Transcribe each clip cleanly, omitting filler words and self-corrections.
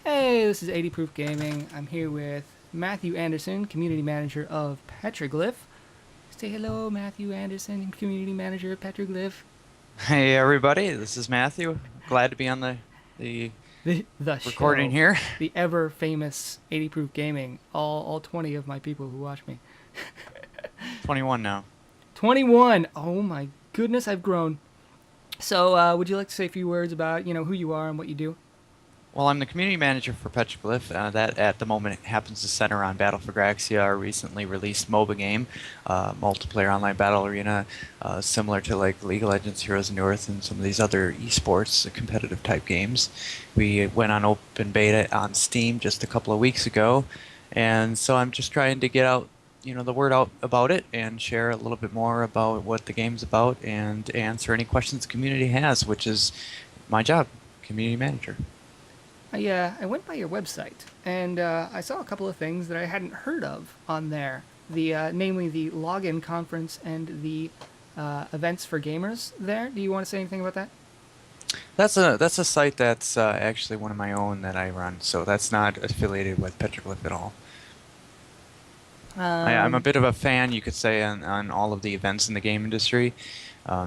Hey, this is 80 Proof Gaming. I'm here with Matthew Anderson, Community Manager of Petroglyph. Say hello, Matthew Anderson, Community Manager of Petroglyph. Hey everybody, this is Matthew. Glad to be on the The recording show, here. the ever famous 80 Proof Gaming. All 20 of my people who watch me. 21 now. 21. Oh my goodness, I've grown. So, would you like to say a few words about who you are and what you do? Well, I'm the community manager for Petroglyph. That at the moment happens to center on Battle for Graxia, our recently released MOBA game, multiplayer online battle arena, similar to like League of Legends, Heroes of North, and some of these other esports competitive type games. We went on open beta on Steam just a couple of weeks ago, and so I'm just trying to get out, the word out about it and share a little bit more about what the game's about and answer any questions the community has, which is my job, community manager. I went by your website and I saw a couple of things that I hadn't heard of on there. Namely the login conference and the events for gamers. There, do you want to say anything about that? That's a site that's actually one of my own that I run, so that's not affiliated with Petroglyph at all. I'm a Um, bit of a fan, you could say, on all of the events in the game industry.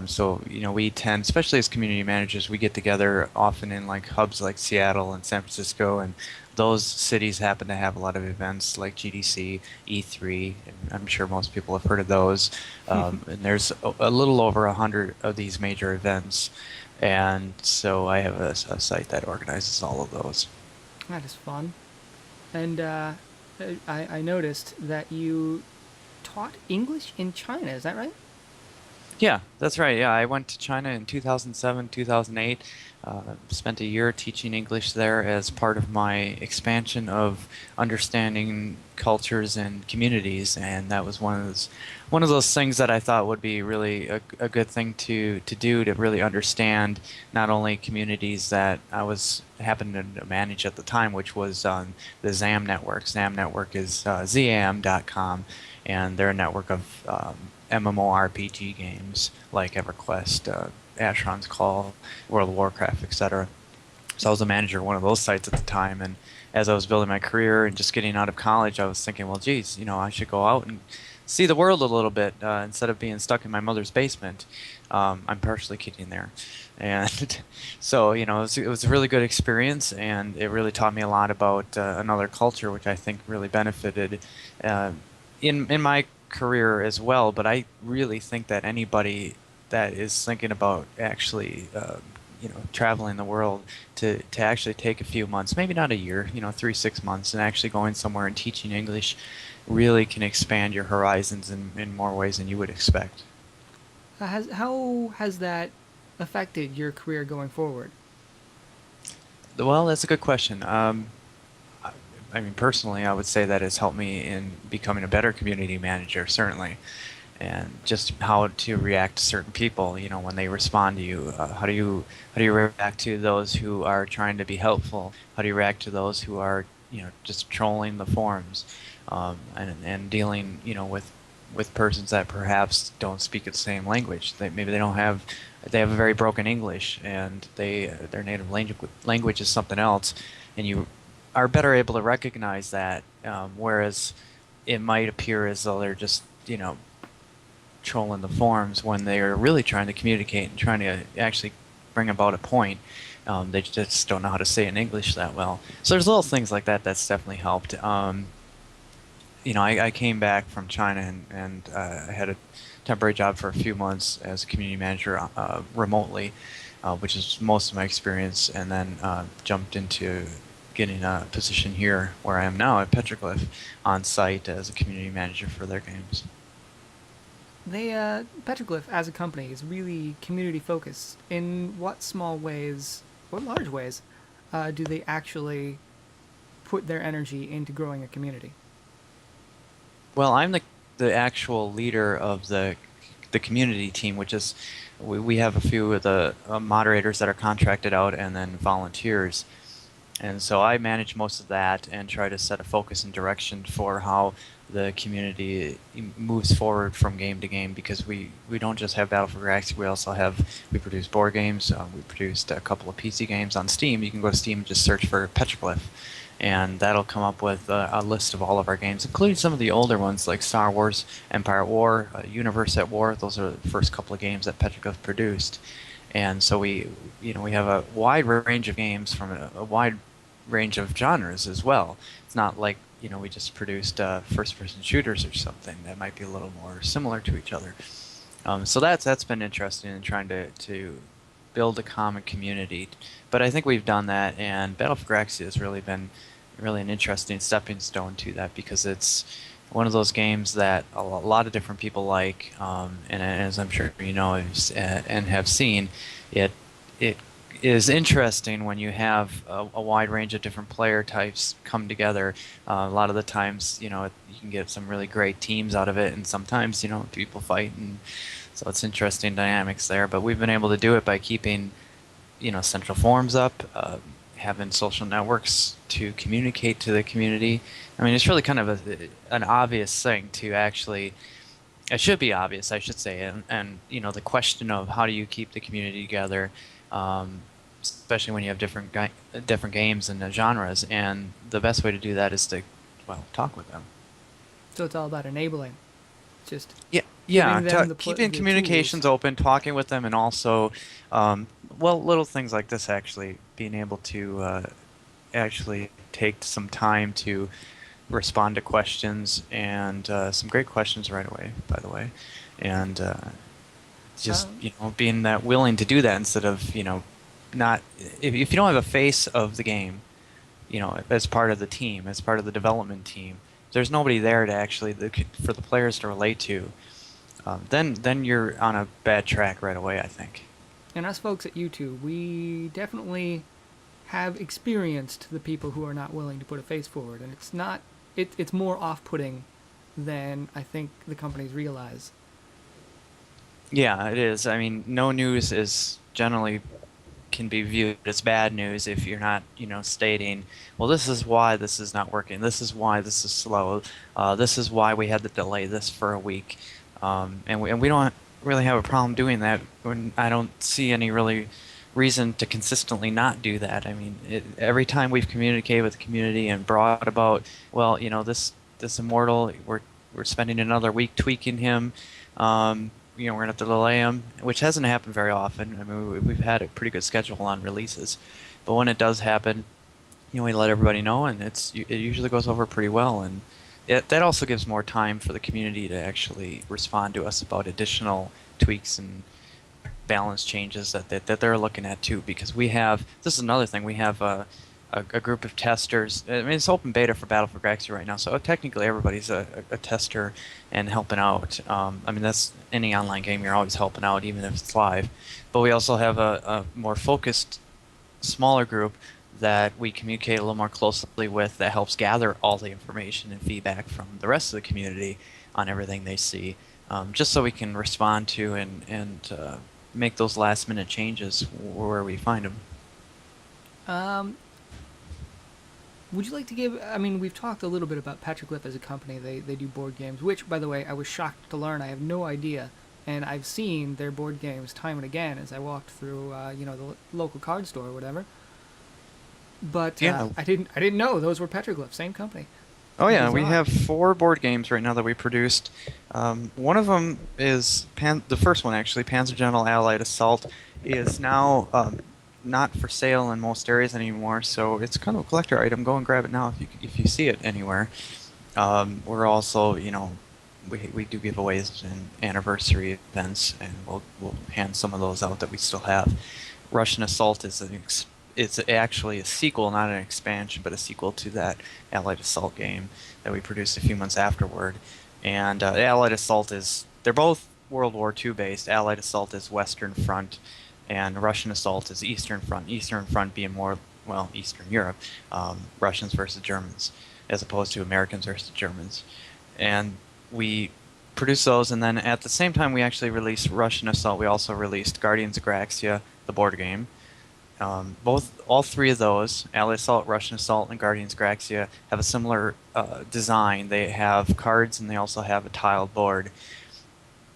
So, we tend, especially as community managers, we get together often in like hubs like Seattle and San Francisco, and those cities happen to have a lot of events like GDC, E3, and I'm sure most people have heard of those. And there's a little over 100 of these major events, and so I have a site that organizes all of those. that is fun. And I noticed that you taught English in China. Is that right? Yeah, that's right. Yeah, I went to China in 2007, 2008. Spent a year teaching English there as part of my expansion of understanding cultures and communities, and that was one of those things that I thought would be really a good thing to do to really understand not only communities that I was happened to manage at the time, which was the ZAM network. ZAM network is ZAM.com, and they're a network of MMORPG games like EverQuest, Asheron's Call, World of Warcraft, etc. So I was a manager of one of those sites at the time, and as I was building my career and just getting out of college, I was thinking, well, geez, I should go out and see the world a little bit instead of being stuck in my mother's basement. I'm partially kidding there, and so it was a really good experience, and it really taught me a lot about another culture, which I think really benefited uh, in my career as well. But I really think that anybody that is thinking about actually traveling the world to actually take a few months, maybe not a year, 3 6 months, and actually going somewhere and teaching English really can expand your horizons in more ways than you would expect. How has that affected your career going forward? Well, that's a good question. I I mean, personally, I would say that it's helped me in becoming a better community manager, certainly, and just how to react to certain people. When they respond to you, how do you react to those who are trying to be helpful? How do you react to those who are, just trolling the forums, and dealing, with persons that perhaps don't speak the same language. Maybe they have a very broken English, and their native language is something else, and you are better able to recognize that, whereas it might appear as though they're just, trolling the forums when they are really trying to communicate and trying to actually bring about a point. They just don't know how to say it in English that well. So there's little things like that that's definitely helped. I came back from China, and I had a temporary job for a few months as a community manager remotely, which is most of my experience, and then jumped into getting a position here where I am now at Petroglyph on site as a community manager for their games. Petroglyph as a company is really community focused. In what small ways, or large ways, do they actually put their energy into growing a community? Well, I'm the actual leader of the community team, which is we have a few of the moderators that are contracted out and then volunteers. And so I manage most of that and try to set a focus and direction for how the community moves forward from game to game, because we don't just have Battle for Galaxy, we produce board games, we produced a couple of PC games on Steam. You can go to Steam and just search for Petroglyph, and that'll come up with a list of all of our games, including some of the older ones like Star Wars, Empire at War, Universe at War. Those are the first couple of games that Petroglyph produced. And so we have a wide range of games from a wide range of genres as well. It's not like we just produced first-person shooters or something that might be a little more similar to each other. So that's been interesting in trying to build a common community. But I think we've done that, and Battle for Galaxy has really been really an interesting stepping stone to that, because it's one of those games that a lot of different people like, and as I'm sure you know and have seen, it is interesting when you have a wide range of different player types come together. A lot of the times, you can get some really great teams out of it, and sometimes, people fight, and so it's interesting dynamics there. But we've been able to do it by keeping, central forums up, having social networks to communicate to the community. I mean, it's really kind of an obvious thing to actually. It should be obvious, I should say, and the question of how do you keep the community together, especially when you have different games and genres, and the best way to do that is to, talk with them. So it's all about enabling, just Yeah, giving them keeping the communications tools. open, talking with them, and also, little things like this, actually being able to actually take some time to respond to questions, and some great questions right away, by the way, and just Um, being that willing to do that instead of not, if you don't have a face of the game, as part of the team, as part of the development team, there's nobody there to actually for the players to relate to. Then you're on a bad track right away, I think. and us folks at YouTube, we definitely have experienced the people who are not willing to put a face forward, and it's not. It's more off-putting than I think the companies realize. Yeah, it is. I mean, no news is generally can be viewed as bad news if you're not, stating, well, this is why this is not working. This is why this is slow. This is why we had to delay this for a week. And we don't really have a problem doing that. I don't see any really reason to consistently not do that. I mean, every time we've communicated with the community and brought about, well, this immortal, we're spending another week tweaking him. We're gonna have to delay him, which hasn't happened very often. I mean, we've had a pretty good schedule on releases, but when it does happen, we let everybody know, and it usually goes over pretty well, and that also gives more time for the community to actually respond to us about additional tweaks and balance changes that they're looking at too. Because this is another thing, we have a group of testers. I mean, it's open beta for Battle for Galaxy right now, so technically everybody's a tester and helping out. I mean, that's any online game, you're always helping out, even if it's live. But we also have a more focused, smaller group that we communicate a little more closely with, that helps gather all the information and feedback from the rest of the community on everything they see, just so we can respond to and make those last-minute changes where we find them. Um, would you like to give? I mean, we've talked a little bit about Petroglyph as a company. They do board games, which, by the way, I was shocked to learn. I have no idea, and I've seen their board games time and again as I walked through, the local card store or whatever. But Yeah. I didn't know those were Petroglyph, same company. Oh yeah, we Bizarre. have 4 board games right now that we produced. One of them is the first one, actually, Panzer General Allied Assault, is now not for sale in most areas anymore. So it's kind of a collector item. Go and grab it now if you see it anywhere. We're also, we do giveaways and anniversary events, and we'll hand some of those out that we still have. Russian Assault is it's actually a sequel, not an expansion, but a sequel to that Allied Assault game that we produced a few months afterward. And Allied Assault they're both World War II based. Allied Assault is Western Front, and Russian Assault is Eastern Front. Eastern Front being more, Eastern Europe, Russians versus Germans, as opposed to Americans versus Germans. And we produced those, and then at the same time we actually released Russian Assault, we also released Guardians of Galaxia, the board game. All three of those, Ally Assault, Russian Assault, and Guardians Graxia, have a similar design. They have cards and they also have a tiled board.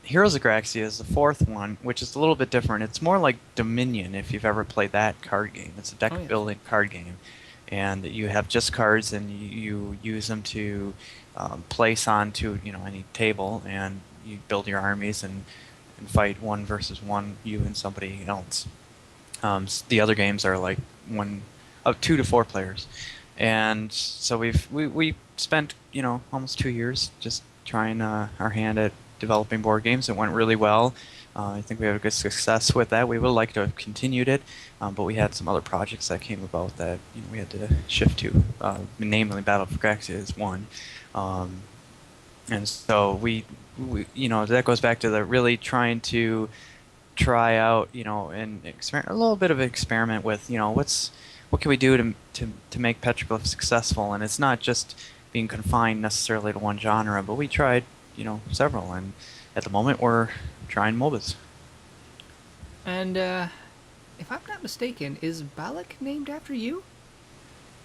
Heroes of Graxia is the fourth one, which is a little bit different. It's more like Dominion, if you've ever played that card game. It's a Oh deck yes. building card game, and you have just cards, and you use them to place onto any table, and you build your armies and fight one versus one, you and somebody else. The other games are like one of 2 to 4 players, and so we spent almost 2 years just trying our hand at developing board games. It went really well. I think we had a good success with that. We would like to have continued it, but we had some other projects that came about that we had to shift to. Namely, Battle for Graxia is one, and so we that goes back to the really trying to try out, and a little bit of an experiment with, what can we do to make Petroglyph successful? And it's not just being confined necessarily to one genre, but we tried, several, and at the moment we're trying MOBAs. And if I'm not mistaken, is Balak named after you,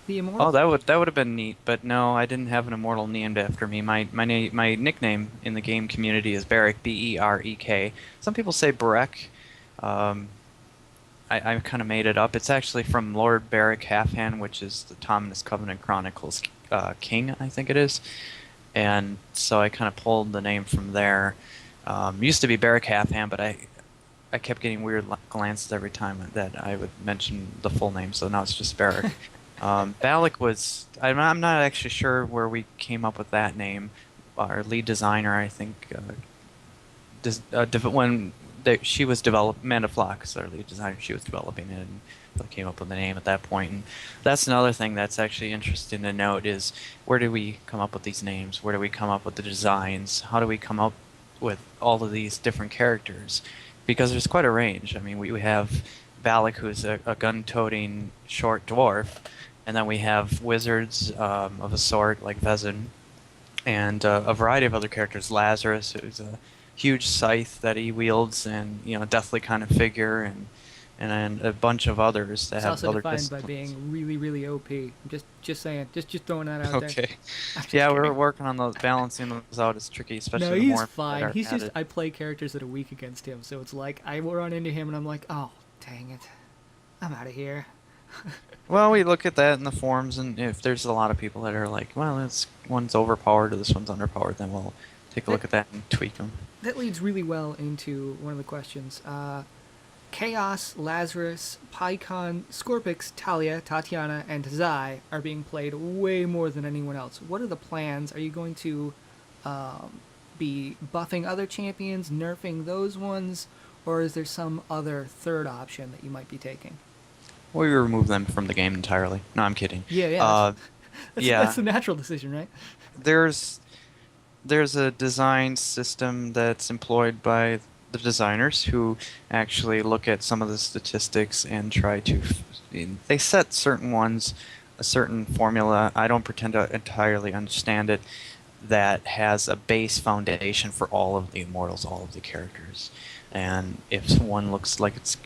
the Oh, immortal? that would have been neat, but no, I didn't have an immortal named after me. My nickname in the game community is Berek, Berek. Some people say Berek. Um, I kind of made it up. It's actually from Lord Beric Halfhand, which is the Tominous Covenant Chronicles king, I think it is. And so I kind of pulled the name from there. Used to be Beric Halfhand, but I kept getting weird glances every time that I would mention the full name, so now it's just Beric. Balak was... I'm not actually sure where we came up with that name. Our lead designer, I think, when she was developing, Amanda Flock, our lead designer, she was developing it, and came up with the name at that point. And that's another thing that's actually interesting to note is, where do we come up with these names? Where do we come up with the designs? How do we come up with all of these different characters? Because there's quite a range. I mean, we have Balak, who's a gun-toting short dwarf, and then we have wizards of a sort like Vezin, and a variety of other characters. Lazarus, who's a huge scythe that he wields, and deathly kind of figure, and then a bunch of others that It's have also other defined by disciplines. being really, really OP. Just saying, just throwing that out there. Okay. I'm just Yeah, we're kidding. working on those, balancing those out. It's tricky, No, especially the he's more that fine. are He's just added. I play characters that are weak against him, so it's like I will run into him and I'm like, oh, dang it, I'm out of here. Well, we look at that in the forums, and if there's a lot of people that are like, well, this one's overpowered or this one's underpowered, then we'll take a That look at that and tweak them. that leads really well into one of the questions. Chaos, Lazarus, Pycon, Scorpix, Talia, Tatiana, and Zai are being played way more than anyone else. What are the plans? Are you going to be buffing other champions, nerfing those ones, or is there some other third option that you might be taking? We remove them from the game entirely. No, I'm kidding. Yeah, yeah, Uh, that's yeah, the natural decision, right? there's there's a design system that's employed by the designers who actually look at some of the statistics and try to. They set certain ones, a certain formula. I don't pretend to entirely understand it. That has a base foundation for all of the immortals, all of the characters. And if one looks like it's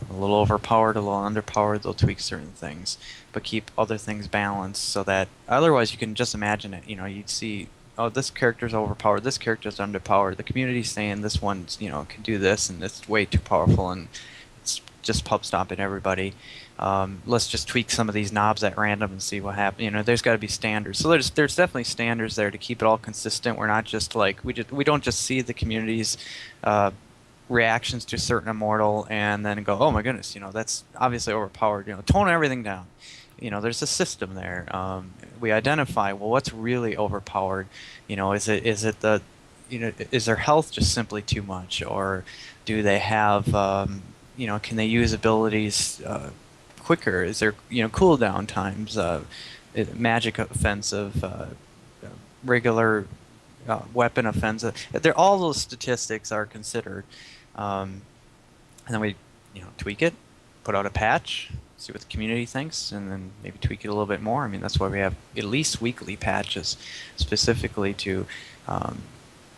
a little overpowered, a little underpowered, they'll tweak certain things, but keep other things balanced so that otherwise you can just imagine it. You'd see, oh, this character's overpowered, this character's underpowered. The community's saying this one's can do this and it's way too powerful, and it's just pub stomping everybody. Let's just tweak some of these knobs at random and see what happens. There's got to be standards. So there's definitely standards there to keep it all consistent. We're not just like we don't just see the community's reactions to a certain immortal and then go, oh my goodness, that's obviously overpowered. Tone everything down. There's a system there. We identify, well, what's really overpowered. Is it the is their health just simply too much, or do they have can they use abilities quicker? Is there cooldown times, magic offensive, regular weapon offensive? All those statistics are considered, and then we tweak it, put out a patch, see what the community thinks, and then maybe tweak it a little bit more. I mean, that's why we have at least weekly patches specifically to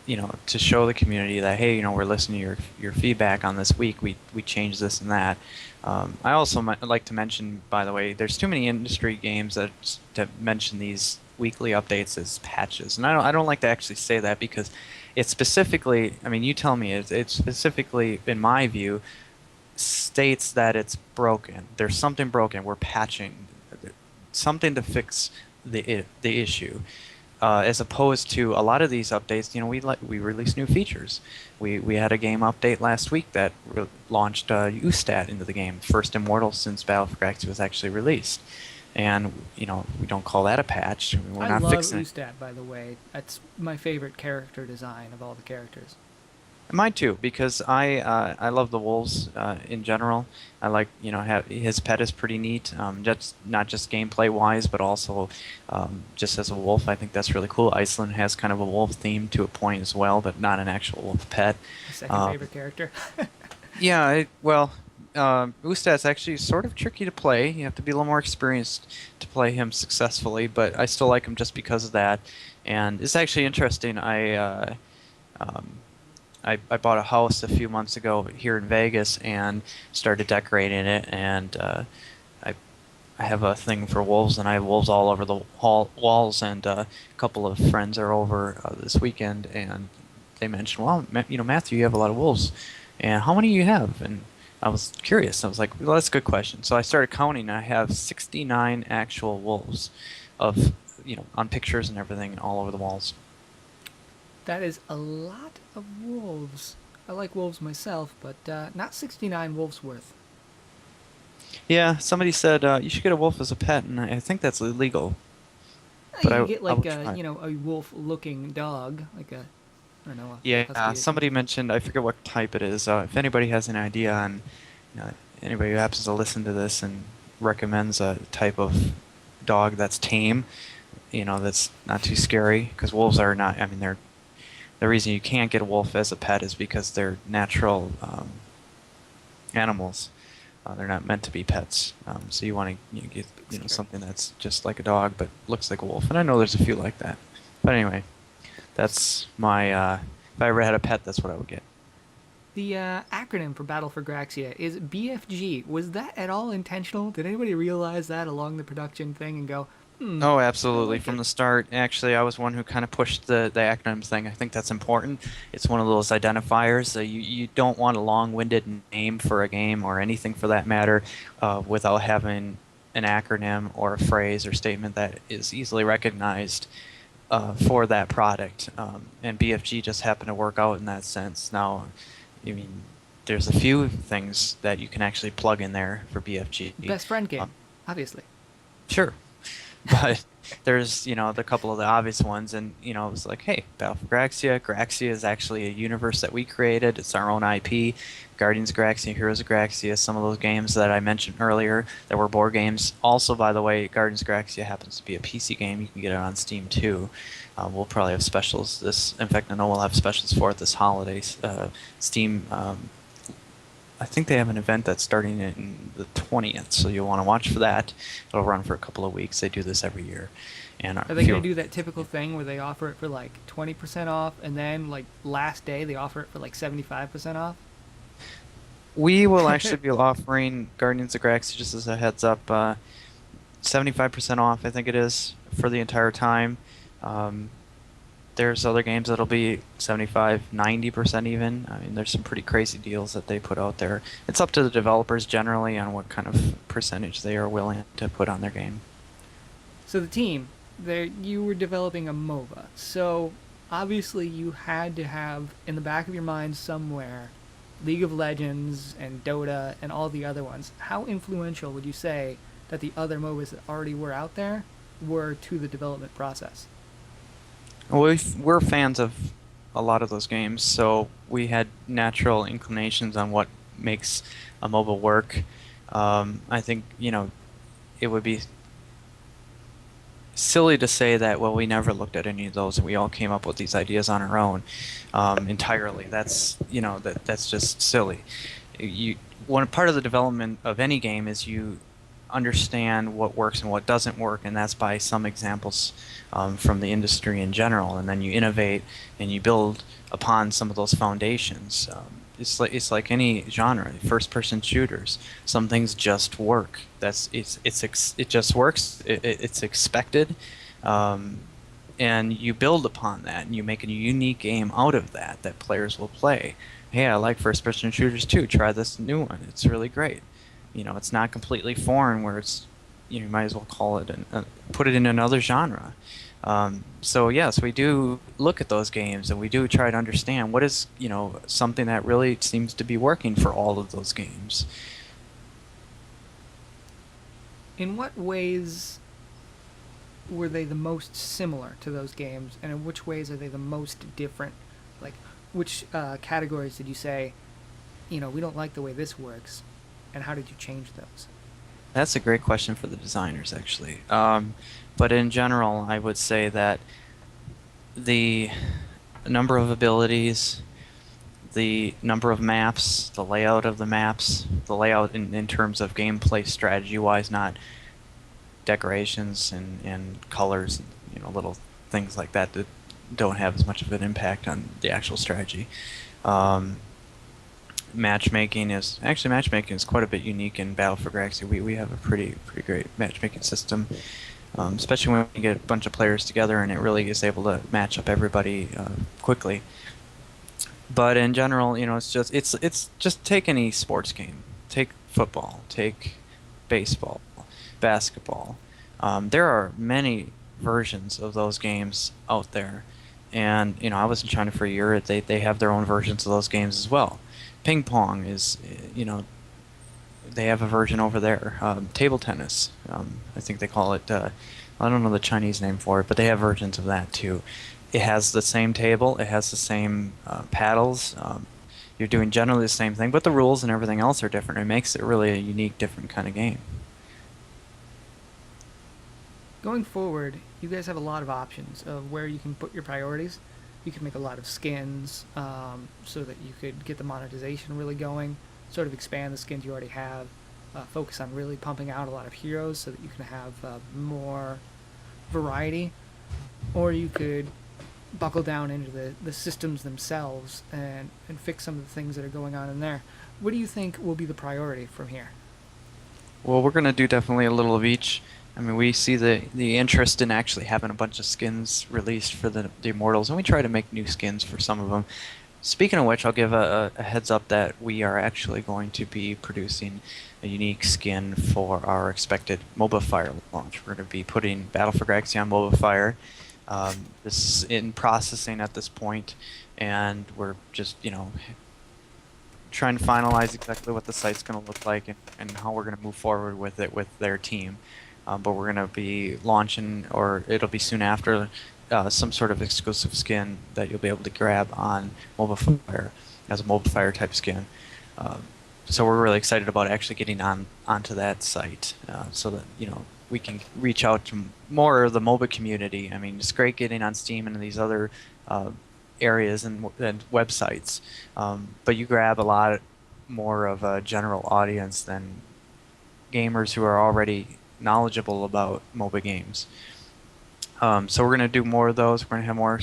to show the community that, hey, we're listening to your feedback on this week. We changed this and that. I also like to mention, by the way, there's too many industry games that mention these weekly updates as patches, and I don't like to actually say that because it's specifically. I mean, you tell me. It's specifically, in my view, states that it's broken. There's something broken. We're patching something to fix the issue. As opposed to a lot of these updates, we release new features. We had a game update last week that launched Ustat into the game, first immortal since Battle for Galaxy was actually released. And we don't call that a patch. We're I not love fixing it. Ustat, by the way. That's my favorite character design of all the characters. Mine too, because I love the wolves in general. I like his pet is pretty neat. Just not just gameplay wise, but also just as a wolf. I think that's really cool. Iceland has kind of a wolf theme to a point as well, but not an actual wolf pet. My second favorite character. Yeah, Ustat's actually sort of tricky to play. You have to be a little more experienced to play him successfully, but I still like him just because of that. And it's actually interesting. Um, I bought a house a few months ago here in Vegas and started decorating it, and I I have a thing for wolves, and I have wolves all over the walls. And a couple of friends are over this weekend, and they mentioned, well, Matthew, you have a lot of wolves, and how many do you have? And I was curious. I was like, well, that's a good question. So I started counting, and I have 69 actual wolves of, on pictures and everything all over the walls. That is a lot of wolves. I like wolves myself, but not 69 wolves worth. Yeah, somebody said you should get a wolf as a pet, and I think that's illegal. But You I, can get I will like try. a wolf-looking dog, like a I don't know, a Yeah, husky or somebody something. mentioned, I forget what type it is. If anybody has an idea on, you know, anybody who happens to listen to this and recommends a type of dog that's tame, that's not too scary, because wolves are not. I mean, the reason you can't get a wolf as a pet is because they're natural animals. They're not meant to be pets. So you want to get Scary. something that's just like a dog but looks like a wolf. And I know there's a few like that. But anyway, that's my. If I ever had a pet, that's what I would get. The acronym for Battle for Graxia is BFG. Was that at all intentional? Did anybody realize that along the production thing and go, Oh, I absolutely. like From it? the start, actually, I was one who kind of pushed the acronyms thing. I think that's important. It's one of those identifiers. You don't want a long-winded name for a game or anything for that matter without having an acronym or a phrase or statement that is easily recognized for that product. And BFG just happened to work out in that sense. Now, I mean, there's a few things that you can actually plug in there for BFG. Best friend Um, game, obviously. sure. But there's the couple of the obvious ones, and it was like, hey, Battle for Graxia. Graxia is actually a universe that we created. It's our own IP. Guardians of Graxia, Heroes of Graxia, some of those games that I mentioned earlier that were board games. Also, by the way, Guardians of Graxia happens to be a PC game. You can get it on Steam too. We'll probably have specials this. In fact, I know we'll have specials for it this holidays. Steam. I think they have an event that's starting in the 20th, so you'll want to watch for that. It'll run for a couple of weeks. They do this every year. And Are they going to do that typical thing where they offer it for like 20% off and then like last day they offer it for like 75% off? we will actually be offering Guardians of Galaxy, just as a heads up, 75% off, I think it is, for the entire time. Um, there's other games that'll be 75, 90% even. I mean, there's some pretty crazy deals that they put out there. It's up to the developers generally on what kind of percentage they are willing to put on their game. So the team, there you were developing a MOBA. So obviously you had to have in the back of your mind somewhere League of Legends and Dota and all the other ones. How influential would you say that the other MOBAs that already were out there were to the development process? Well, we're fans of a lot of those games, so we had natural inclinations on what makes a MOBA work. I think, it would be silly to say that, well, we never looked at any of those and we all came up with these ideas on our own entirely. That's just silly. One part of the development of any game is you understand what works and what doesn't work, and that's by some examples from the industry in general. And then you innovate and you build upon some of those foundations. It's like any genre, first-person shooters. Some things just work. It just works. It's expected, um, and you build upon that, and you make a unique game out of that players will play. Hey, I like first-person shooters too. Try this new one. It's really great. It's not completely foreign where you might as well call it put it in another genre. So yes, we do look at those games and we do try to understand what is, something that really seems to be working for all of those games. In what ways were they the most similar to those games, and in which ways are they the most different? Like, which categories did you say, we don't like the way this works, and how did you change those? That's a great question for the designers, actually. But in general, I would say that the number of abilities, the number of maps, the layout of the maps, the layout in terms of gameplay strategy-wise, not decorations and colors, little things like that that don't have as much of an impact on the actual strategy. Um, matchmaking is quite a bit unique in Battle for Galaxy. We have a pretty great matchmaking system, especially when you get a bunch of players together and it really is able to match up everybody quickly. But in general, it's just take any sports game, take football, take baseball, basketball. There are many versions of those games out there, and I was in China for a year. They have their own versions of those games as well. Ping pong is, they have a version over there. Table tennis, I think they call it. I don't know the Chinese name for it, but they have versions of that too. It has the same table, it has the same paddles. You're doing generally the same thing, but the rules and everything else are different. It makes it really a unique, different kind of game. Going forward, you guys have a lot of options of where you can put your priorities. You can make a lot of skins so that you could get the monetization really going, sort of expand the skins you already have, focus on really pumping out a lot of heroes so that you can have more variety. Or you could buckle down into the systems themselves and fix some of the things that are going on in there. What do you think will be the priority from here? Well, we're going to do definitely a little of each. I mean, we see the interest in actually having a bunch of skins released for the Immortals, and we try to make new skins for some of them. Speaking of which, I'll give a heads up that we are actually going to be producing a unique skin for our expected Mobile Fire launch. We're going to be putting Battle for Galaxy on Mobile Fire. This is in processing at this point, and we're just, trying to finalize exactly what the site's going to look like and how we're going to move forward with it with their team. But we're going to be launching, or it'll be soon after, some sort of exclusive skin that you'll be able to grab on Mobile Fire as a Mobile Fire type skin. So we're really excited about actually getting onto that site so that we can reach out to more of the MOBA community. I mean, it's great getting on Steam and these other areas and websites, but you grab a lot more of a general audience than gamers who are already knowledgeable about MOBA games. So we're going to do more of those. We're going to have more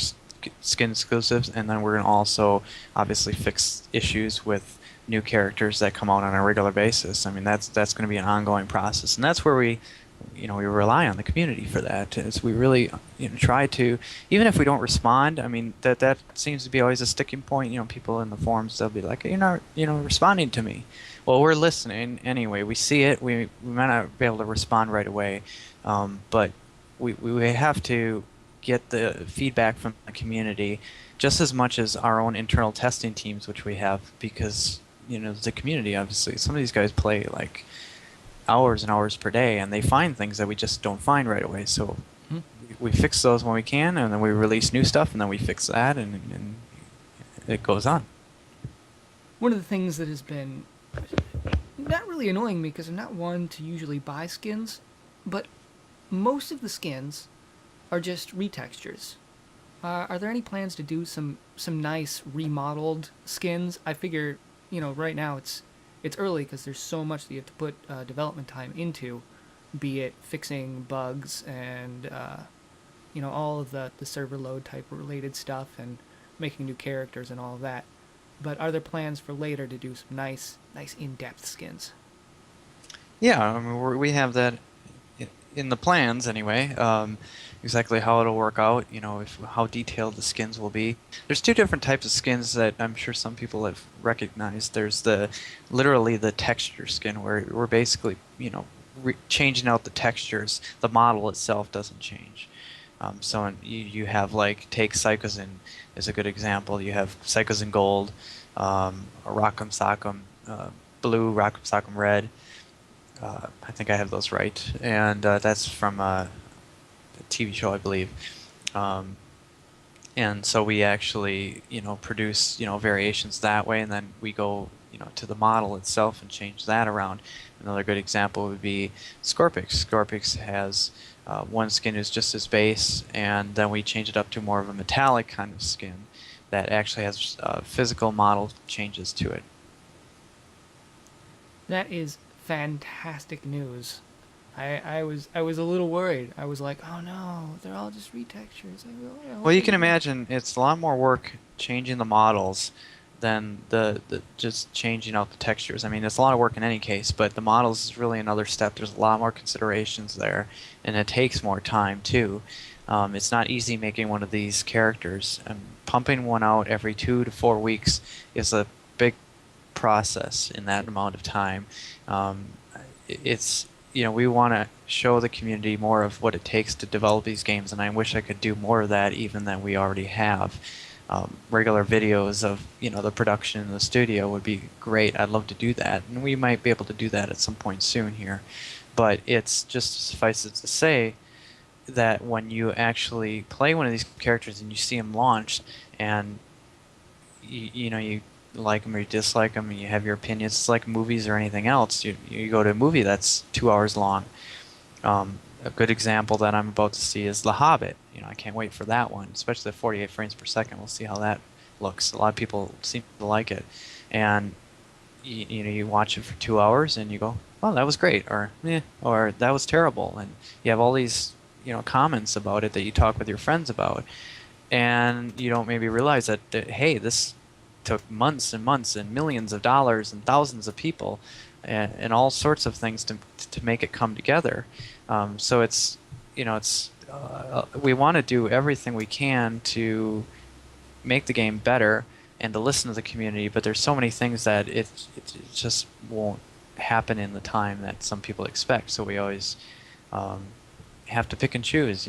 skin exclusives, and then we're going to also obviously fix issues with new characters that come out on a regular basis. I mean, that's going to be an ongoing process, and that's where we rely on the community for that. Is we really try to, even if we don't respond. I mean, that seems to be always a sticking point. People in the forums, they'll be like, "You're not responding to me." Well, we're listening anyway. We see it. We might not be able to respond right away, but we have to get the feedback from the community just as much as our own internal testing teams, which we have, because the community, obviously, some of these guys play like hours and hours per day, and they find things that we just don't find right away. So we fix those when we can, and then we release new stuff, and then we fix that, and it goes on. One of the things that has been not really annoying me, because I'm not one to usually buy skins, but most of the skins are just retextures. Are there any plans to do some nice remodeled skins? I figure, right now it's early because there's so much that you have to put development time into. be it fixing bugs and all of the server load type related stuff and making new characters and all of that. But are there plans for later to do some nice in-depth skins? Yeah, I mean, we have that in the plans anyway. Exactly how it'll work out, how detailed the skins will be. There's two different types of skins that I'm sure some people have recognized. There's literally the texture skin, where we're basically, changing out the textures. The model itself doesn't change. So you have take Psychos is a good example. You have Psychos in gold, Rock'em Sock'em blue, Rock'em Sock'em red. I think I have those right, and that's from a TV show, I believe. Um, and so we actually, produce, variations that way, and then we go, to the model itself and change that around. Another good example would be Scorpix. Scorpix has one skin is just as base, and then we change it up to more of a metallic kind of skin that actually has physical model changes to it. That is fantastic news. I was a little worried. I was like, oh no, they're all just retextures. I Well, hope you they can don't. imagine it's a lot more work changing the models than the just changing out the textures. I mean, it's a lot of work in any case, but the models is really another step. There's a lot more considerations there, and it takes more time too. It's not easy making one of these characters. Pumping one out every 2 to 4 weeks is a big process in that amount of time. Um, it's we want to show the community more of what it takes to develop these games, and I wish I could do more of that even than we already have. Regular videos of the production in the studio would be great. I'd love to do that, and we might be able to do that at some point soon here. But it's just suffice it to say that when you actually play one of these characters and you see them launched, and you like them or you dislike them, and you have your opinions. It's like movies or anything else. You go to a movie that's 2 hours long. A good example that I'm about to see is The Hobbit. I can't wait for that one, especially at 48 frames per second. We'll see how that looks. A lot of people seem to like it, and you watch it for 2 hours and you go, "Well, that was great," or "Eh," or "That was terrible," and you have all these comments about it that you talk with your friends about, and you don't maybe realize that hey, this took months and months and millions of dollars and thousands of people and all sorts of things to make it come together. So it's we want to do everything we can to make the game better and to listen to the community, but there's so many things that it just won't happen in the time that some people expect. So we always have to pick and choose.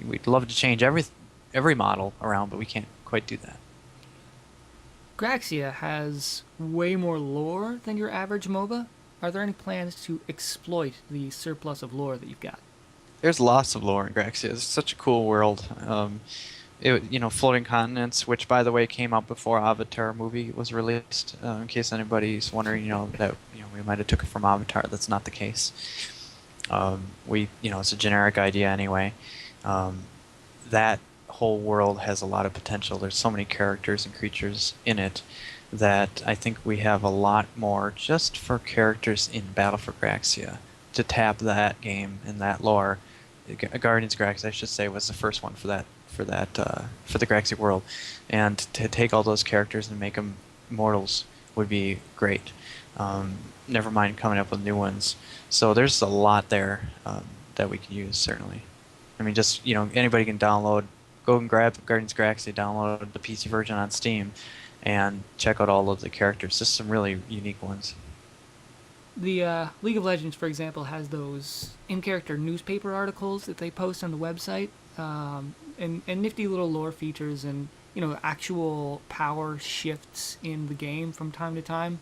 We'd love to change every model around, but we can't quite do that. Graxia has way more lore than your average MOBA. Are there any plans to exploit the surplus of lore that you've got? There's lots of lore in Graxia. It's such a cool world. Floating continents, which by the way came out before Avatar movie was released. In case anybody's wondering, that we might have took it from Avatar. That's not the case. It's a generic idea anyway. That whole world has a lot of potential. There's so many characters and creatures in it that I think we have a lot more just for characters in Battle for Graxia to tap that game and that lore. Guardians of Graxia, I should say, was the first one for the Graxia world, and to take all those characters and make them immortals would be great. Never mind coming up with new ones. So there's a lot there that we can use, certainly. I mean, just anybody can go and grab Guardians of Graxia, download the PC version on Steam, and check out all of the characters. Just some really unique ones. The League of Legends, for example, has those in-character newspaper articles that they post on the website, and nifty little lore features and actual power shifts in the game from time to time.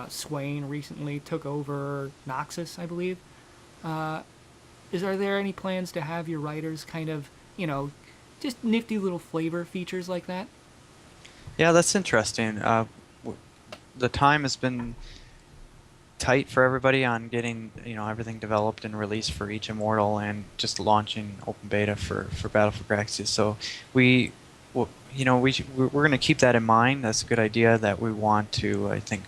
Swain recently took over Noxus, I believe. Are there any plans to have your writers kind of just nifty little flavor features like that? Yeah, that's interesting. The time has been tight for everybody on getting everything developed and released for each immortal, and just launching open beta for Battle for Graxia. So we're going to keep that in mind. That's a good idea that we want to, I think,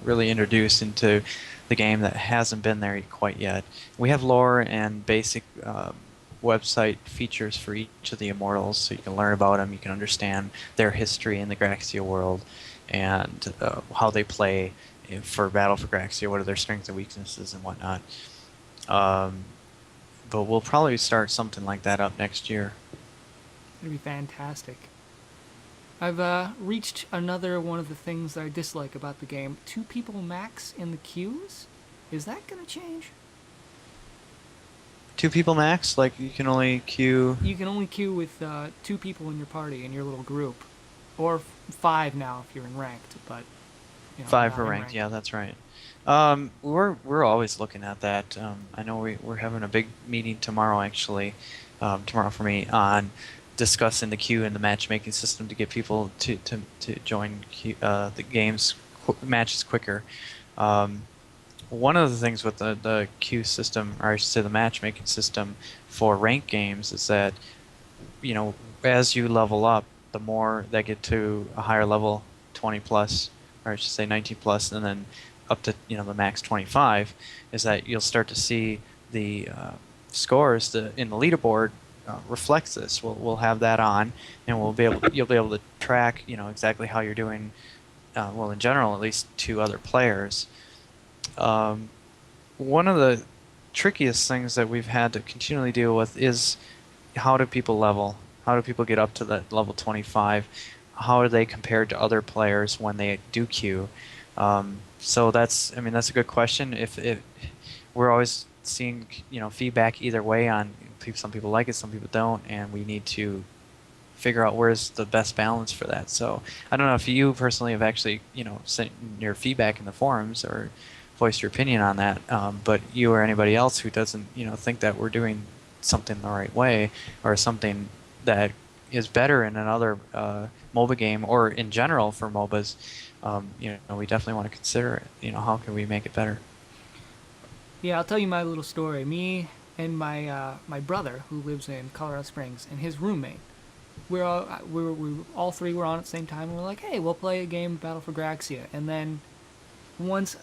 really introduce into the game that hasn't been there quite yet. We have lore and basic website features for each of the immortals, so you can learn about them, you can understand their history in the Graxia world, and how they play for Battle for Graxia, what are their strengths and weaknesses and whatnot. Um, but we'll probably start something like that up next year. It'd be fantastic. I've reached another one of the things that I dislike about the game. 2 people max in the queues? Is that going to change? 2 people max, like you can only queue. You can only queue with 2 people in your party, in your little group. Or 5 now if you're in ranked, but... Five not for in ranked, yeah, that's right. We're always looking at that. I know we're having a big meeting tomorrow, actually, tomorrow for me, on discussing the queue and the matchmaking system to get people to join the games matches quicker. Um, One of the things with the queue system, or I should say the matchmaking system for ranked games, is that as you level up, the more that get to a higher level, 20 plus, or I should say 19 plus, and then up to the max 25, is that you'll start to see the scores in the leaderboard reflects this. We'll have that on, and you'll be able to track exactly how you're doing. Well, in general, at least to other players. One of the trickiest things that we've had to continually deal with is how do people level? How do people get up to that level 25? How are they compared to other players when they do queue? So that's a good question. If we're always seeing feedback either way on some people like it, some people don't, and we need to figure out where's the best balance for that. So I don't know if you personally have actually sent your feedback in the forums or voiced your opinion on that, but you or anybody else who doesn't think that we're doing something the right way or something that is better in another MOBA game or in general for MOBAs, we definitely want to consider it. How can we make it better? Yeah, I'll tell you my little story. Me and my brother, who lives in Colorado Springs, and his roommate, we all 3 were on at the same time, and we're like, hey, we'll play a game of Battle for Graxia. And then once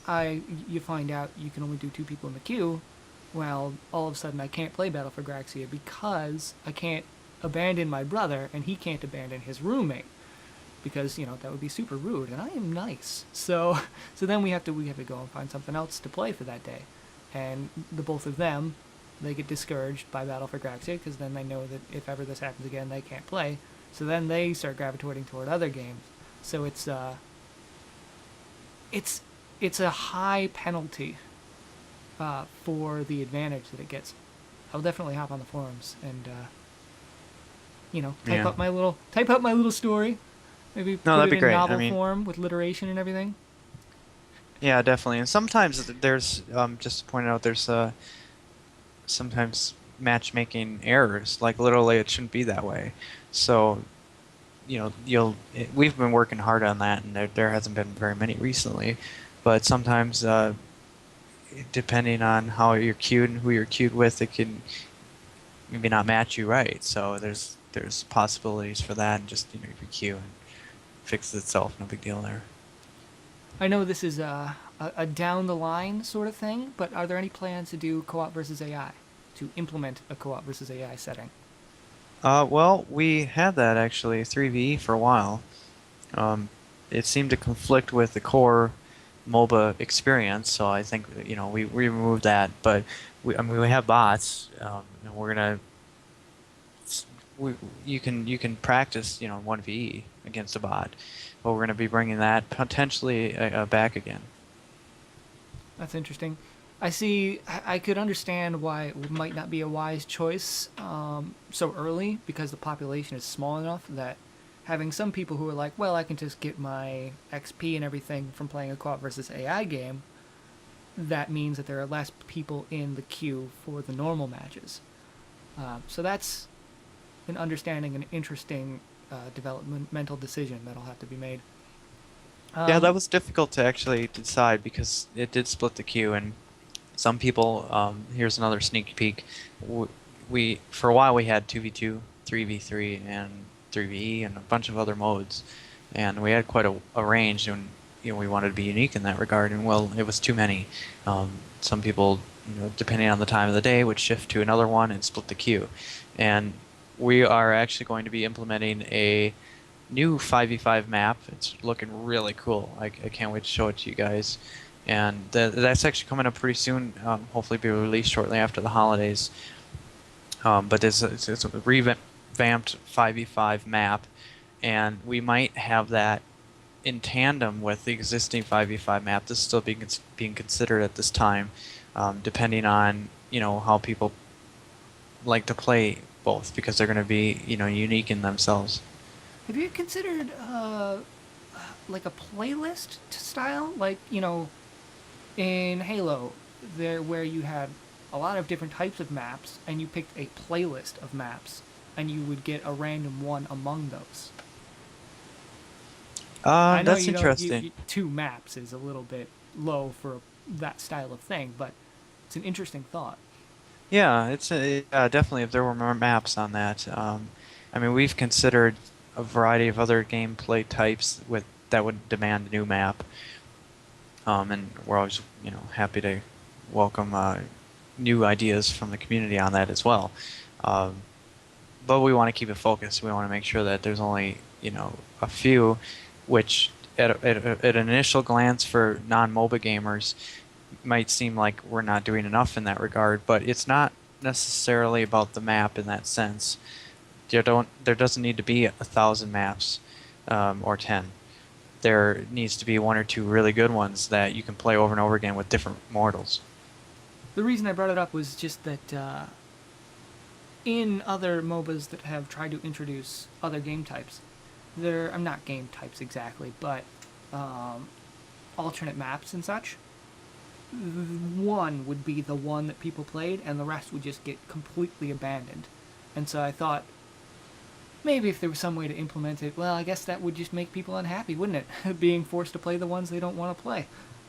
you find out you can only do 2 people in the queue, well, all of a sudden I can't play Battle for Graxia because I can't abandon my brother and he can't abandon his roommate, because that would be super rude, and I am nice. So then we have to go and find something else to play for that day, and the both of them, they get discouraged by Battle for Graxia because then they know that if ever this happens again, they can't play. So then they start gravitating toward other games. So it's a high penalty for the advantage that it gets. I'll definitely hop on the forums and type up my little story. Maybe No, put that'd it be in great. novel form with alliteration and everything. Yeah, definitely. And sometimes there's just to point out, there's sometimes matchmaking errors. Like literally, it shouldn't be that way. So we've been working hard on that, and there hasn't been very many recently. But sometimes, depending on how you're queued and who you're queued with, it can maybe not match you right. So there's possibilities for that, and just you queue and fixes itself. No big deal there. I know this is a down the line sort of thing, but are there any plans to do co-op versus AI, to implement a co-op versus AI setting? Well, we had that actually 3v for a while. It seemed to conflict with the core MOBA experience, so I think we removed that. But we have bots, and we're gonna. You can practice 1v against a bot, but we're gonna be bringing that potentially back again. That's interesting. I could understand why it might not be a wise choice so early, because the population is small enough that having some people who are like, well, I can just get my XP and everything from playing a co-op versus AI game, that means that there are less people in the queue for the normal matches. So that's an understanding, an interesting developmental decision that'll have to be made. Yeah, that was difficult to actually decide because it did split the queue, and some people. Here's another sneak peek. We for a while we had 2v2, 3v3, and 3ve, and a bunch of other modes, and we had quite a range. And we wanted to be unique in that regard, and well, it was too many. Some people, depending on the time of the day, would shift to another one and split the queue. And we are actually going to be implementing a new 5v5 map. It's looking really cool. I can't wait to show it to you guys. And that's actually coming up pretty soon. Hopefully, be released shortly after the holidays. But it's a revamped 5v5 map, and we might have that in tandem with the existing 5v5 map. This is still being considered at this time, depending on how people like to play both, because they're going to be unique in themselves. Have you considered like a playlist style, like in Halo, there where you had a lot of different types of maps, and you picked a playlist of maps, and you would get a random one among those. I know That's interesting. two maps is a little bit low for that style of thing, but it's an interesting thought. Yeah, definitely if there were more maps on that. I mean, we've considered a variety of other gameplay types that would demand a new map, and we're always happy to welcome new ideas from the community on that as well. Um, but we want to keep it focused. We want to make sure that there's only a few, which at an initial glance for non-MOBA gamers might seem like we're not doing enough in that regard, but it's not necessarily about the map in that sense. There doesn't need to be 1,000 maps, or 10. There needs to be one or two really good ones that you can play over and over again with different mortals. The reason I brought it up was just that in other MOBAs that have tried to introduce other game types, I'm not game types exactly, but alternate maps and such. One would be the one that people played, and the rest would just get completely abandoned. And so I thought, maybe if there was some way to implement it, well, I guess that would just make people unhappy, wouldn't it? Being forced to play the ones they don't want to play.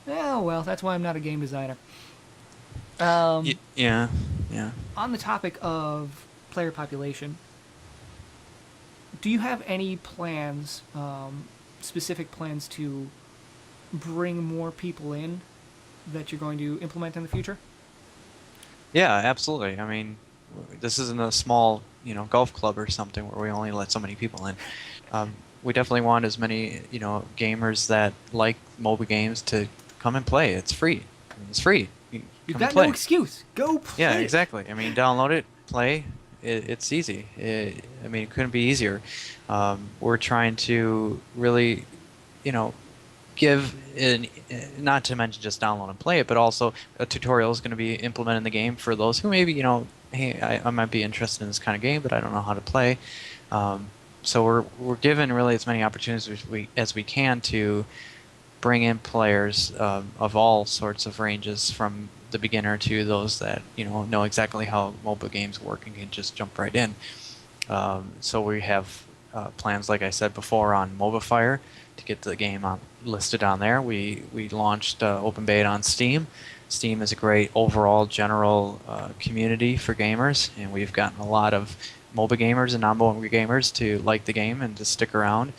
Oh, well, that's why I'm not a game designer. Yeah, yeah. On the topic of player population, do you have any plans, specific plans to bring more people in that you're going to implement in the future? Yeah, absolutely. I mean, this isn't a small, golf club or something where we only let so many people in. We definitely want as many, gamers that like mobile games to come and play. It's free. I mean, it's free. You've Come and got play. no excuse. Go play. Yeah, exactly. I mean, download it, play. It's easy. I mean, it couldn't be easier. We're trying to really, give not to mention just download and play it, but also a tutorial is going to be implemented in the game for those who maybe hey, I might be interested in this kind of game, but I don't know how to play. So we're given really as many opportunities as we can to bring in players of all sorts of ranges, from the beginner to those that know exactly how mobile games work and can just jump right in. So we have plans, like I said before, on MobiFire to get the game listed on there. We launched open beta on Steam. Steam is a great overall general community for gamers, and we've gotten a lot of mobile gamers and non-mobile gamers to like the game and to stick around.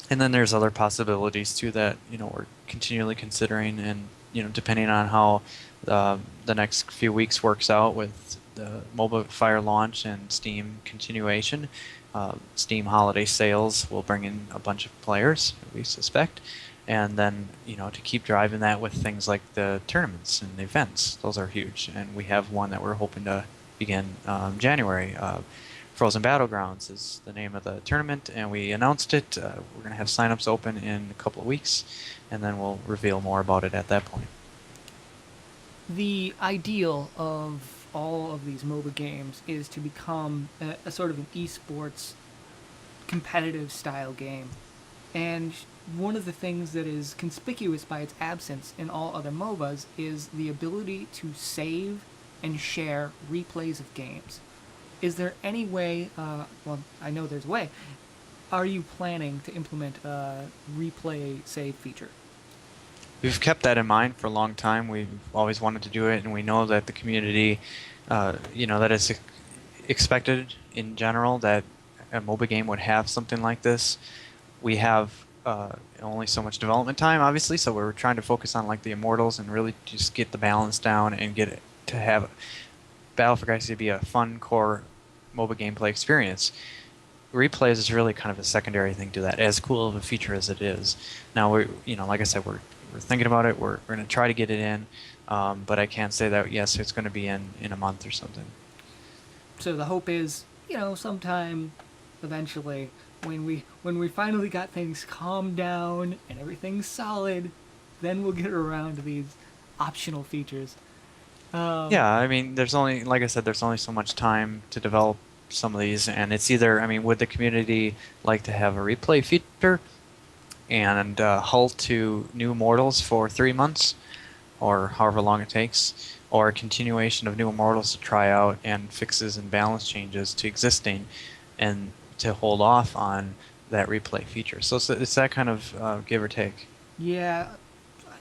And then there's other possibilities too that we're continually considering, and depending on how the next few weeks works out with the MobiFire launch and Steam continuation. Steam holiday sales will bring in a bunch of players, we suspect, and then to keep driving that with things like the tournaments and the events. Those are huge, and we have one that we're hoping to begin January. Frozen Battlegrounds is the name of the tournament, and we announced it. We're going to have signups open in a couple of weeks, and then we'll reveal more about it at that point. The ideal of all of these MOBA games is to become a sort of an esports competitive style game. And one of the things that is conspicuous by its absence in all other MOBAs is the ability to save and share replays of games. Is there any way, well, I know there's a way, are you planning to implement a replay save feature? We've kept that in mind for a long time. We've always wanted to do it, and we know that the community, that is expected in general that a mobile game would have something like this. We have only so much development time, obviously. So we're trying to focus on like the Immortals and really just get the balance down and get it to have Battle for Galaxy be a fun core mobile gameplay experience. Replays is really kind of a secondary thing to that, as cool of a feature as it is. Now like I said, we're thinking about it. We're going to try to get it in, but I can't say that yes, it's going to be in a month or something. So the hope is, sometime eventually, when we finally got things calmed down and everything's solid, then we'll get around to these optional features. Yeah, I mean, like I said, there's only so much time to develop some of these, and it's either, I mean, would the community like to have a replay feature and halt to new Immortals for 3 months, or however long it takes, or a continuation of new Immortals to try out and fixes and balance changes to existing, and to hold off on that replay feature. So it's that kind of give or take. Yeah,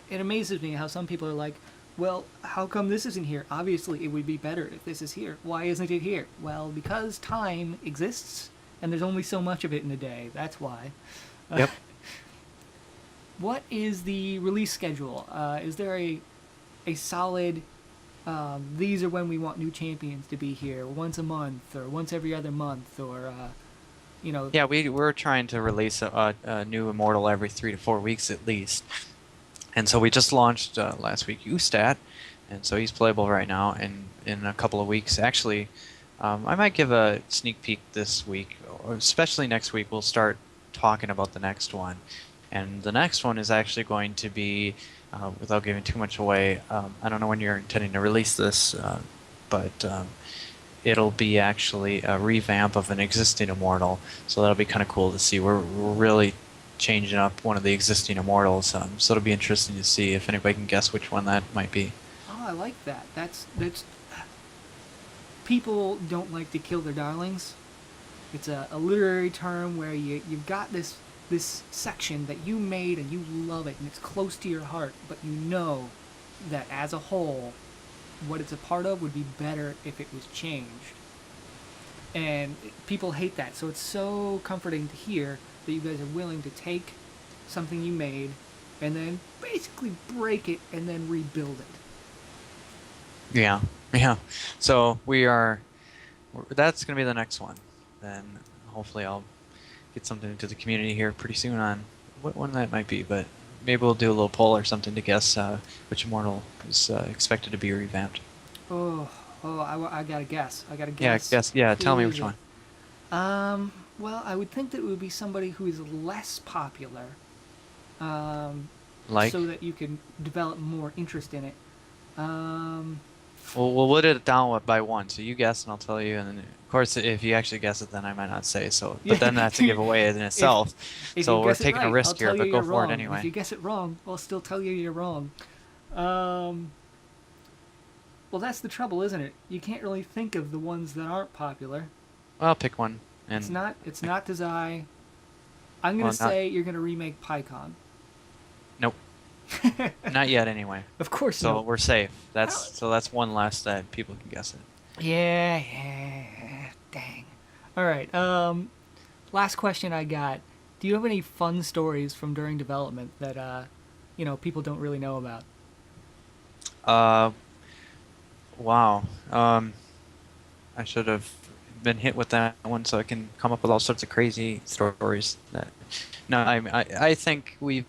it amazes me how some people are like, well, how come this isn't here? Obviously, it would be better if this is here. Why isn't it here? Well, because time exists, and there's only so much of it in a day. That's why. Yep. What is the release schedule? Is there a solid, these are when we want new champions to be here, once a month, or once every other month, or, Yeah, we're trying to release a new Immortal every 3 to 4 weeks at least. And so we just launched last week Ustat, and so he's playable right now. And in a couple of weeks, actually, I might give a sneak peek this week, or especially next week. We'll start talking about the next one, and the next one is actually going to be, without giving too much away. I don't know when you're intending to release this, but it'll be actually a revamp of an existing Immortal. So that'll be kind of cool to see. We're really changing up one of the existing Immortals, so it'll be interesting to see if anybody can guess which one that might be. Oh, I like that. That's people don't like to kill their darlings. It's a literary term where you've got this section that you made and you love it and it's close to your heart, but you know that as a whole, what it's a part of would be better if it was changed. And people hate that, so it's so comforting to hear that you guys are willing to take something you made and then basically break it and then rebuild it. Yeah. So that's going to be the next one. Then hopefully I'll get something into the community here pretty soon on what one that might be, but maybe we'll do a little poll or something to guess which Immortal is expected to be revamped. I gotta guess. Yeah, tell me which one. Well, I would think that it would be somebody who is less popular, Like? so that you can develop more interest in it. We'll put it down by one, so you guess and I'll tell you, and then, of course, if you actually guess it, then I might not say so. But then that's a giveaway in itself. If So you we're guess it taking right, a risk I'll here, tell but you go you're for wrong. it anyway. If you guess it wrong, I'll still tell you you're wrong. Well, that's the trouble, isn't it? You can't really think of the ones that aren't popular. Well, pick one. And It's not Dazai. I'm gonna say you're gonna remake PyCon. Nope. Not yet, anyway. Of course So not. we're safe. That's one less that people can guess it. Yeah, dang. All right. Last question I got. Do you have any fun stories from during development that people don't really know about? Wow. I should have been hit with that one so I can come up with all sorts of crazy stories. No, I think we've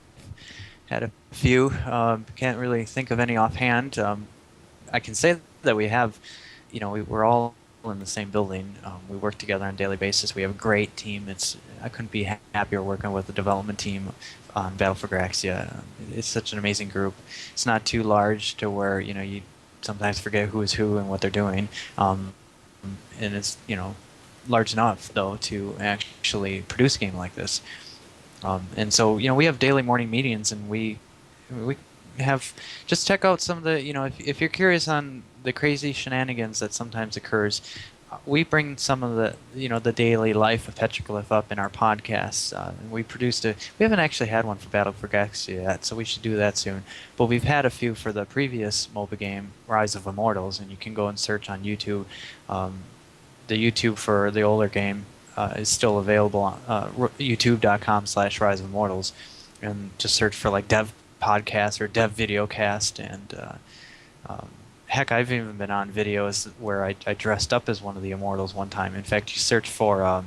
had a few. Can't really think of any offhand. I can say that we have, we're all in the same building. We work together on a daily basis. We have a great team. I couldn't be happier working with the development team on Battle for Galaxia. It's such an amazing group. It's not too large to where you sometimes forget who is who and what they're doing. And it's large enough though to actually produce a game like this. And so we have daily morning meetings, and we have just check out some of the if you're curious on the crazy shenanigans that sometimes occurs. We bring some of the the daily life of Petroglyph up in our podcasts. We haven't actually had one for Battle for Galaxia yet, so we should do that soon. But we've had a few for the previous MOBA game, Rise of Immortals, and you can go and search on YouTube. The YouTube for the older game is still available on youtube.com/Rise of Immortals, and just search for like Dev Podcast or Dev Videocast, and um, heck, I've even been on videos where I dressed up as one of the Immortals one time. In fact, you search for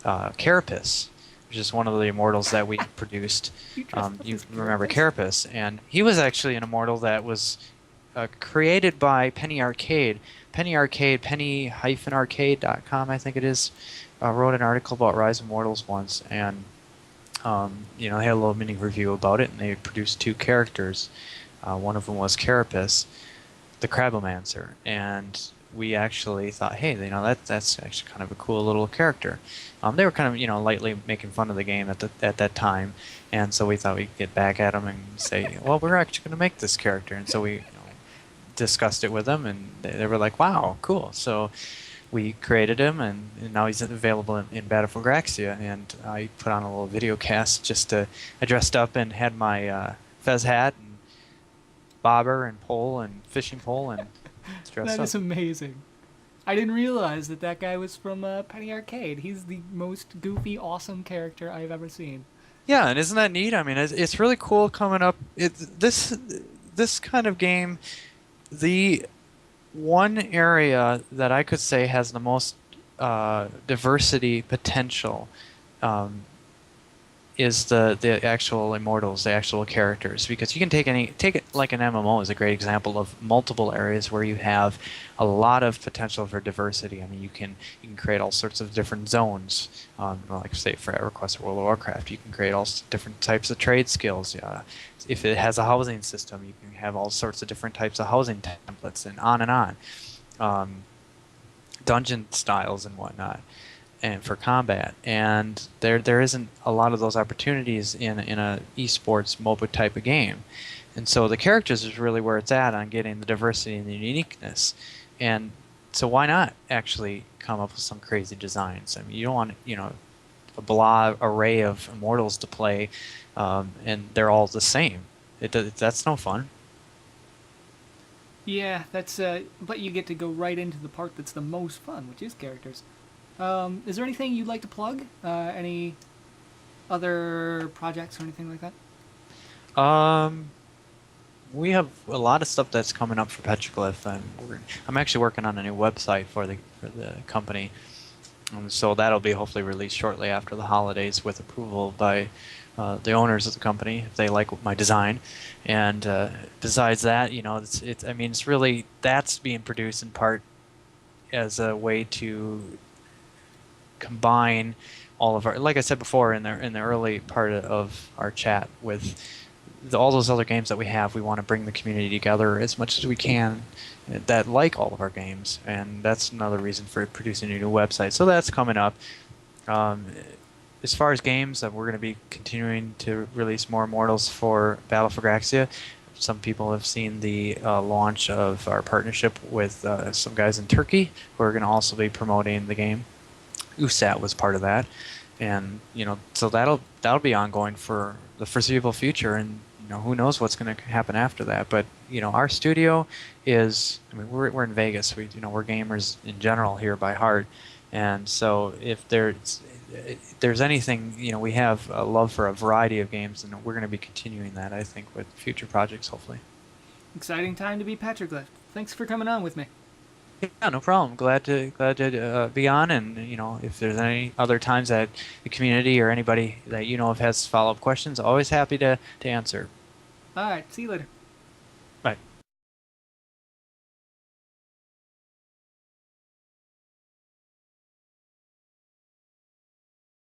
Carapace, which is one of the Immortals that we produced. You dressed up You as remember Carapace? Carapace, and he was actually an Immortal that was created by Penny Arcade. Penny Arcade, penny-arcade.com, I think it is, wrote an article about Rise of Immortals once, and they had a little mini review about it, and they produced two characters. One of them was Carapace, the Crabomancer, and we actually thought, hey, that's actually kind of a cool little character. They were kind of lightly making fun of the game at that time, and so we thought we'd get back at them and say, well, we're actually going to make this character, and so we discussed it with them, and they were like, wow, cool. So we created him, and now he's available in Battle for Graxia, and I put on a little video cast I dressed up and had my fez hat and bobber and pole and fishing pole and dressed That up. is amazing. I didn't realize that guy was from Penny Arcade. He's the most goofy, awesome character I've ever seen. Yeah, and isn't that neat? I mean, it's really cool coming up. This kind of game, the one area that I could say has the most diversity potential is the actual Immortals, the actual characters, because you can take it like an MMO is a great example of multiple areas where you have a lot of potential for diversity. I mean, you can create all sorts of different zones, like say for EverQuest or World of Warcraft, you can create all different types of trade skills. If it has a housing system, you can have all sorts of different types of housing templates, and on. Dungeon styles and whatnot, and for combat, and there isn't a lot of those opportunities in a esports MOBA type of game, and so the characters is really where it's at on getting the diversity and the uniqueness, and so why not actually come up with some crazy designs? I mean, you don't want a blah array of Immortals to play, and they're all the same. That's no fun. Yeah, that's but you get to go right into the part that's the most fun, which is characters. Is there anything you'd like to plug? Any other projects or anything like that? We have a lot of stuff that's coming up for Petroglyph, and I'm actually working on a new website for the company, so that'll be hopefully released shortly after the holidays with approval by the owners of the company if they like my design. And besides that, it's really that's being produced in part as a way to combine all of our, like I said before in the early part of our chat, with all those other games that we have. We want to bring the community together as much as we can that like all of our games, and that's another reason for producing a new website. So that's coming up. As far as games, we're going to be continuing to release more Immortals for Battle for Graxia. Some people have seen the launch of our partnership with some guys in Turkey who are going to also be promoting the game. USAT was part of that, and so that'll be ongoing for the foreseeable future, and who knows what's going to happen after that. But our studio is, I mean, we're in Vegas. We're gamers in general here by heart, and so if there's anything, we have a love for a variety of games, and we're going to be continuing that, I think, with future projects, hopefully. Exciting time to be Petroglyph. Thanks for coming on with me. Yeah, no problem. Glad to be on, and if there's any other times that the community or anybody that if has follow-up questions, always happy to answer. All right, see you later.